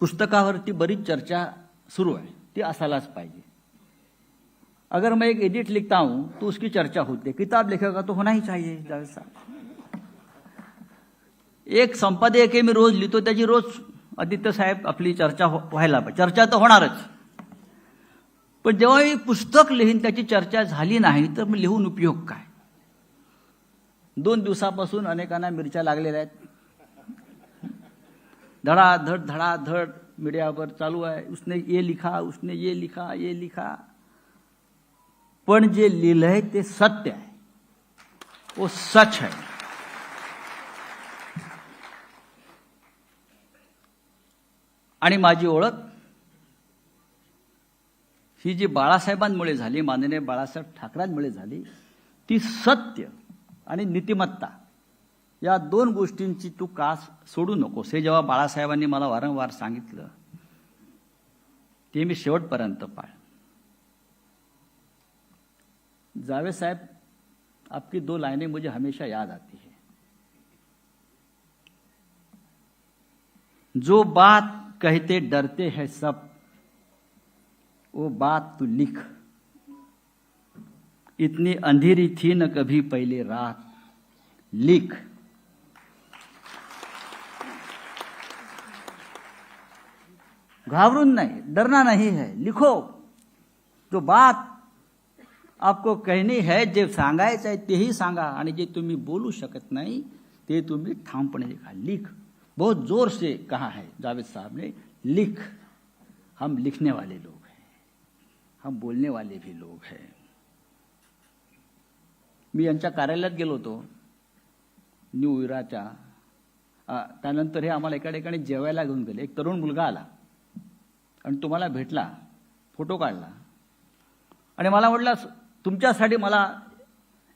पुस्तकावरती बरीच चर्चा शुरू है, ती असायलाच पाहिजे। अगर मैं एक एडिट लिखता हूं तो उसकी चर्चा होती है, किताब लिखेगा तो होना ही चाहिए। जावेद साहब, एक संपादक मी रोज लिहितो, त्याची रोज आदित्य साहेब आपली चर्चा व्हायला पाहिजे, चर्चा तर होणारच। पण जेव्हा मी पुस्तक लिहीन त्याची चर्चा झाली नाही तर मी लिहून उपयोग काय? 2 दिवसापासून अनेकांना मिरच्या लागलेल्या आहेत, धड़ाधड़ मीडिया पर चालू है, उसने ये लिखा, उसने ये लिखा, ये लिखा। पण जे लिहिलंय ते सत्य है, वो सच है। आणि माझी ओळख ही जी बाळासाहेबांमुळे झाली, माननीय बाळासाहेब ठाकरेंमुळे झाली, ती सत्य आणि नीतिमत्ता या 2 गोष्टींची तू कास सोडू नकोस, हे जेव्हा बाळासाहेबांनी मला वारंवार सांगितलं ते मी शेवटपर्यंत पाळ। जावेद साहब, आपकी 2 लाइनें मुझे हमेशा याद आती है। जो बात कहते डरते हैं सब, वो बात तू लिख। इतनी अंधेरी थी न कभी पहले रात, लिख। घाबरून नहीं, डरना नहीं है, लिखो। जो बात आपको कहनी है, जे सांगायचं आहे तेही सांगा, आणि जे तुम्ही बोलू शकत नाही ते तुम्ही ठामपणे लिखा। लिख, बहुत जोर से कहा है जावेद साहब ने, लिख। हम लिखने वाले लोग हैं, हम बोलने वाले भी लोग हैं। मी यांच्या कार्यालयात गेलो होतो न्यू विराच्या, त्यानंतर हे आम्हाला एका ठिकाणी जेवायला घेऊन गेले। एक तरुण मुलगा आला आणि तुम्हाला भेटला, फोटो काढला आणि मला म्हटलं तुमच्यासाठी मला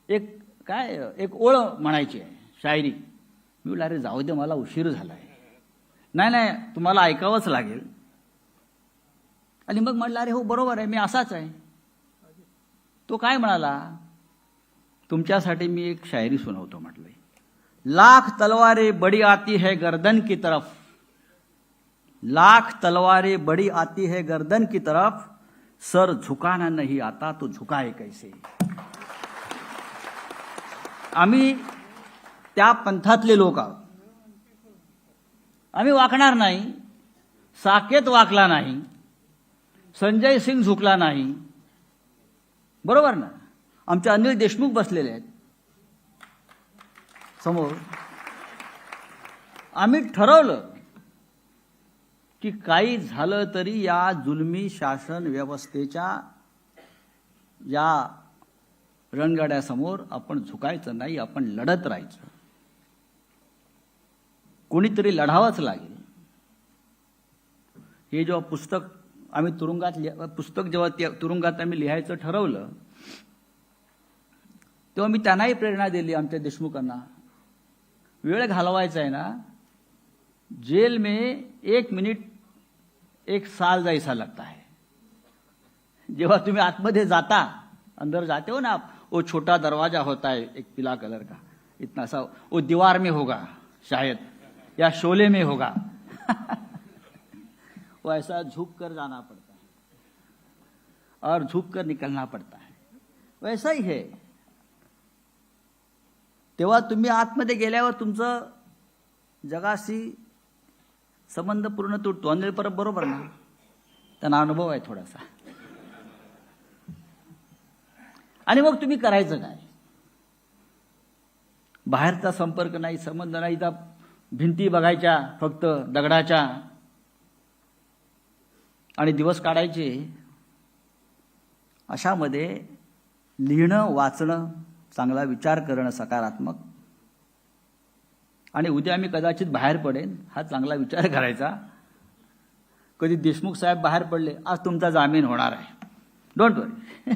एक ओळ म्हणायची आहे, शायरी। मी म्हटलं अरे जाऊ दे, मला उशीर झालाय। नाही तुम्हाला ऐकावंच लागेल। आणि मग म्हटलं अरे हो बरोबर आहे, मी असाच आहे। तो काय म्हणाला, तुमच्यासाठी मी एक शायरी सुनावतो म्हटलं। लाख तलवारें बड़ी आती है गर्दन की तरफ, लाख तलवारें बड़ी आती है गर्दन की तरफ, सर झुकाना नहीं आता तो झुकाए कैसे। आम्ही त्या पंथातले लोक आहोत, आम्ही वाकणार नाही। साकेत वाकला नाही, संजय सिंग झुकला नाही, बरोबर ना? आमचे अनिल देशमुख बसलेले आहेत समोर। आम्ही ठरवलं की काही झालं तरी या जुलमी शासन व्यवस्थेच्या या रणगाड्यासमोर आपण झुकायचं नाही, आपण लढत राहायचं। कोणीतरी लढावंच लागेल। हे जेव्हा पुस्तक आम्ही पुस्तक जेव्हा तुरुंगात आम्ही लिहायचं ठरवलं तेव्हा मी त्यांनाही प्रेरणा दिली, आमच्या देशमुखांना। वेळ घालवायचा आहे ना, जेल में 1 मिनिट 1 साल जैसा लगता है। जेव्हा तुम्ही आतमध्ये जाता, अंदर जाते हो ना, वो छोटा दरवाजा होता है एक पीला कलर का, इतना सा, वो दीवार में होगा शायद या शोले में होगा वो ऐसा झुक कर जाना पड़ता है और झुक कर निकलना पड़ता है, वैसा ही है। तेव्हा तुम्ही आतमध्ये गेल्यावर तुमचं जगाशी संबंध पूर्ण तुटतो। अनिल परब बरोबर ना, त्यांना अनुभव आहे थोडासा। आणि मग तुम्ही करायचं काय? बाहेरचा संपर्क नाही, संबंध नाही, तर भिंती बघायच्या फक्त दगडाच्या आणि दिवस काढायचे। अशामध्ये लिहिणं, वाचणं, चांगला विचार करणं सकारात्मक, आणि उद्या मी कदाचित बाहेर पडेन हा चांगला विचार करायचा। कधी देशमुख साहेब बाहेर पडले, आज तुमचा जामीन होणार आहे, डोंट वरी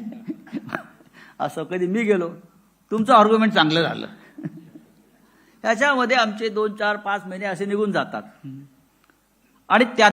असं कधी मी गेलो, तुमचं आर्ग्युमेंट चांगलं झालं याच्यामध्ये आमचे 2, 4, 5 महिने असे निघून जातात। आणि त्या